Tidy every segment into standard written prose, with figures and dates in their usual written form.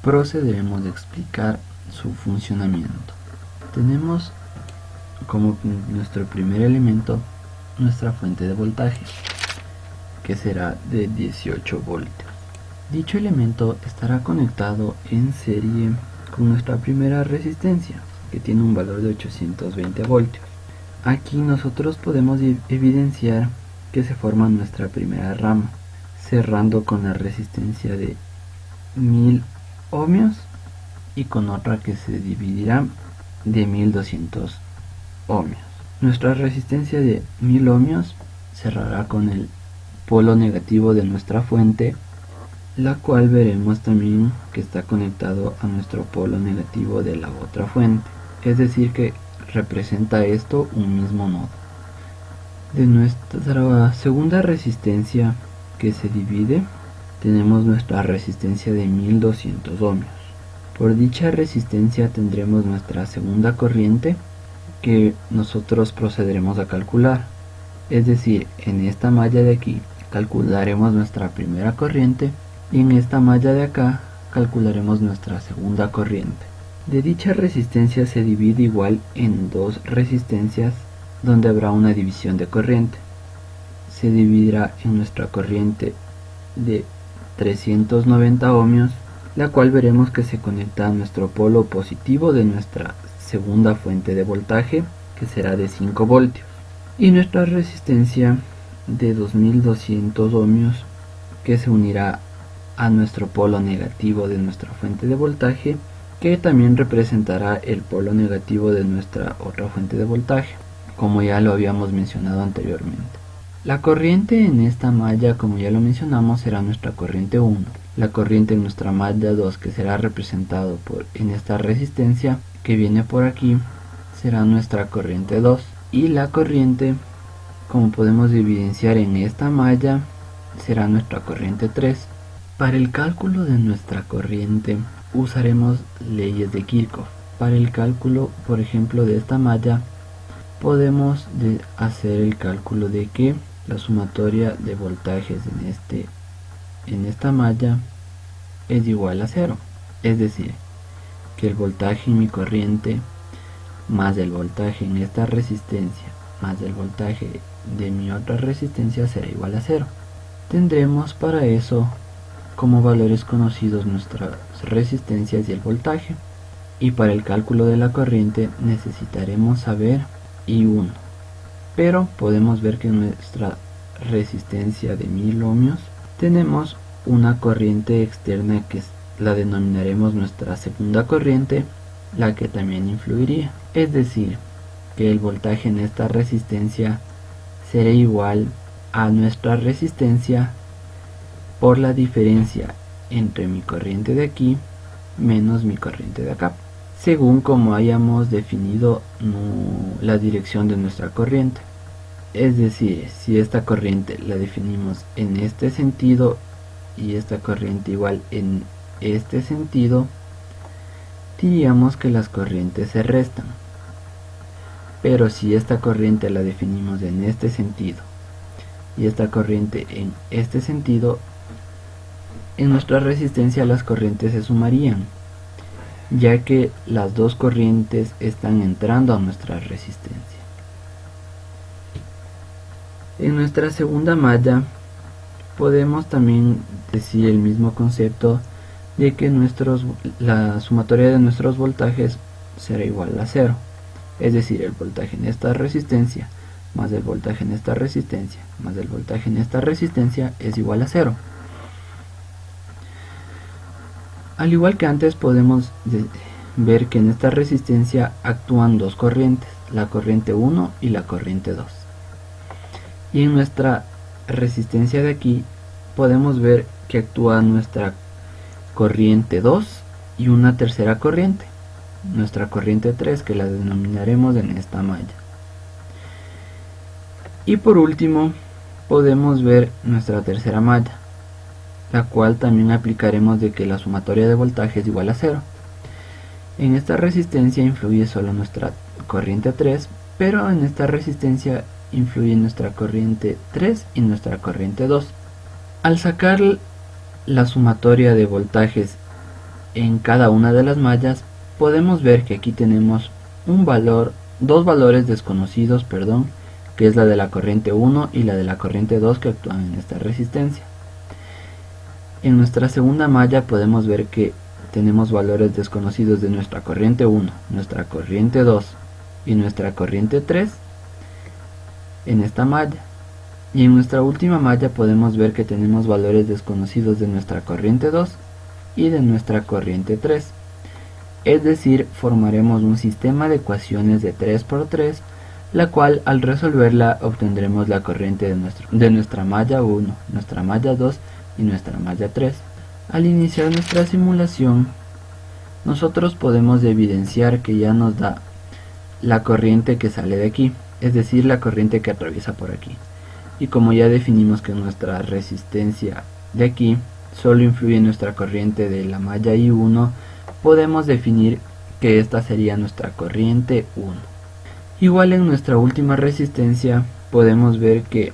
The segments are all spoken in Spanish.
procederemos a explicar su funcionamiento. Tenemos como nuestro primer elemento nuestra fuente de voltaje, que será de 18 voltios. Dicho elemento estará conectado en serie con nuestra primera resistencia, que tiene un valor de 820 voltios. Aquí nosotros podemos evidenciar que se forma nuestra primera rama, cerrando con la resistencia de 1000 ohmios y con otra que se dividirá de 1200 ohmios. Nuestra resistencia de 1000 ohmios cerrará con el polo negativo de nuestra fuente, la cual veremos también que está conectado a nuestro polo negativo de la otra fuente, es decir que representa esto un mismo nodo. De nuestra segunda resistencia que se divide, tenemos nuestra resistencia de 1200 ohmios. Por dicha resistencia tendremos nuestra segunda corriente, que nosotros procederemos a calcular. Es decir, en esta malla de aquí calcularemos nuestra primera corriente y en esta malla de acá calcularemos nuestra segunda corriente. De dicha resistencia se divide igual en dos resistencias donde habrá una división de corriente. Se dividirá en nuestra corriente de 390 ohmios, la cual veremos que se conecta a nuestro polo positivo de nuestra segunda fuente de voltaje, que será de 5 voltios, y nuestra resistencia de 2200 ohmios, que se unirá a nuestro polo negativo de nuestra fuente de voltaje, que también representará el polo negativo de nuestra otra fuente de voltaje, como ya lo habíamos mencionado anteriormente. La corriente en esta malla, como ya lo mencionamos, será nuestra corriente 1. La corriente en nuestra malla 2, que será representado en esta resistencia que viene por aquí, será nuestra corriente 2. Y la corriente, como podemos evidenciar en esta malla, será nuestra corriente 3. Para el cálculo de nuestra corriente usaremos leyes de Kirchhoff. Para el cálculo, por ejemplo, de esta malla, podemos hacer el cálculo de que la sumatoria de voltajes en esta malla es igual a 0. Es decir, que el voltaje en mi corriente más el voltaje en esta resistencia más el voltaje de mi otra resistencia será igual a 0. Tendremos para eso como valores conocidos nuestras resistencias y el voltaje, y para el cálculo de la corriente necesitaremos saber I1, pero podemos ver que en nuestra resistencia de 1000 ohmios tenemos una corriente externa que la denominaremos nuestra segunda corriente, la que también influiría, es decir, que el voltaje en esta resistencia será igual a nuestra resistencia por la diferencia entre mi corriente de aquí menos mi corriente de acá, según como hayamos definido la dirección de nuestra corriente. Es decir, si esta corriente la definimos en este sentido y esta corriente igual en este sentido, diríamos que las corrientes se restan. Pero si esta corriente la definimos en este sentido y esta corriente en este sentido, en nuestra resistencia las corrientes se sumarían, ya que las dos corrientes están entrando a nuestra resistencia. En nuestra segunda malla podemos también decir el mismo concepto de que la sumatoria de nuestros voltajes será igual a 0, es decir, el voltaje en esta resistencia más el voltaje en esta resistencia más el voltaje en esta resistencia es igual a 0. Al igual que antes podemos ver que en esta resistencia actúan dos corrientes, la corriente 1 y la corriente 2. Y en nuestra resistencia de aquí podemos ver que actúa nuestra corriente 2 y una tercera corriente, nuestra corriente 3, que la denominaremos en esta malla. Y por último podemos ver nuestra tercera malla, la cual también aplicaremos de que la sumatoria de voltaje es igual a 0. En esta resistencia influye solo nuestra corriente 3, pero en esta resistencia influye nuestra corriente 3 y nuestra corriente 2. Al sacar la sumatoria de voltajes en cada una de las mallas, podemos ver que aquí tenemos dos valores desconocidos, que es la de la corriente 1 y la de la corriente 2 que actúan en esta resistencia. En nuestra segunda malla podemos ver que tenemos valores desconocidos de nuestra corriente 1, nuestra corriente 2 y nuestra corriente 3 en esta malla. Y en nuestra última malla podemos ver que tenemos valores desconocidos de nuestra corriente 2 y de nuestra corriente 3. Es decir, formaremos un sistema de ecuaciones de 3×3, la cual al resolverla obtendremos la corriente de nuestra malla 1, nuestra malla 2 y nuestra malla 3. Al iniciar nuestra simulación, nosotros podemos evidenciar que ya nos da la corriente que sale de aquí, es decir, la corriente que atraviesa por aquí. Y como ya definimos que nuestra resistencia de aquí solo influye en nuestra corriente de la malla I1, podemos definir que esta sería nuestra corriente 1. Igual en nuestra última resistencia podemos ver que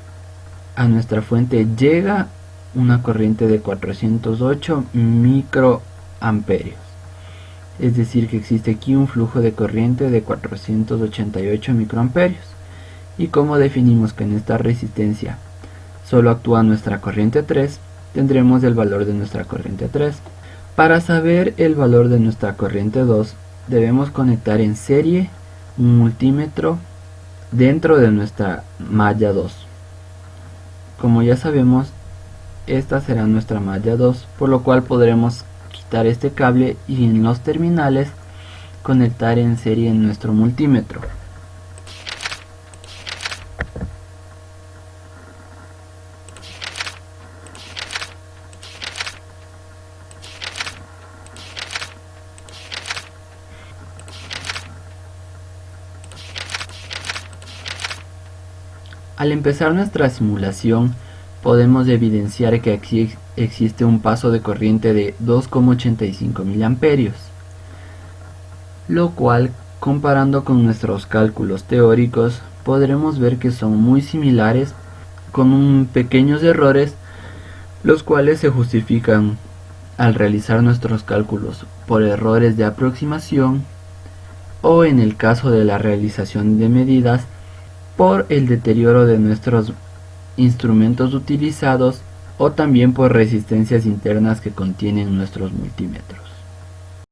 a nuestra fuente llega una corriente de 408 microamperios. Es decir, que existe aquí un flujo de corriente de 488 microamperios. Y como definimos que en esta resistencia solo actúa nuestra corriente 3, tendremos el valor de nuestra corriente 3. Para saber el valor de nuestra corriente 2, debemos conectar en serie un multímetro dentro de nuestra malla 2. Como ya sabemos, esta será nuestra malla 2, por lo cual podremos quitar este cable y en los terminales conectar en serie nuestro multímetro. Al empezar nuestra simulación, podemos evidenciar que aquí existe un paso de corriente de 2,85 mA, lo cual, comparando con nuestros cálculos teóricos, podremos ver que son muy similares, con pequeños errores, los cuales se justifican al realizar nuestros cálculos por errores de aproximación o, en el caso de la realización de medidas, por el deterioro de nuestros instrumentos utilizados o también por resistencias internas que contienen nuestros multímetros.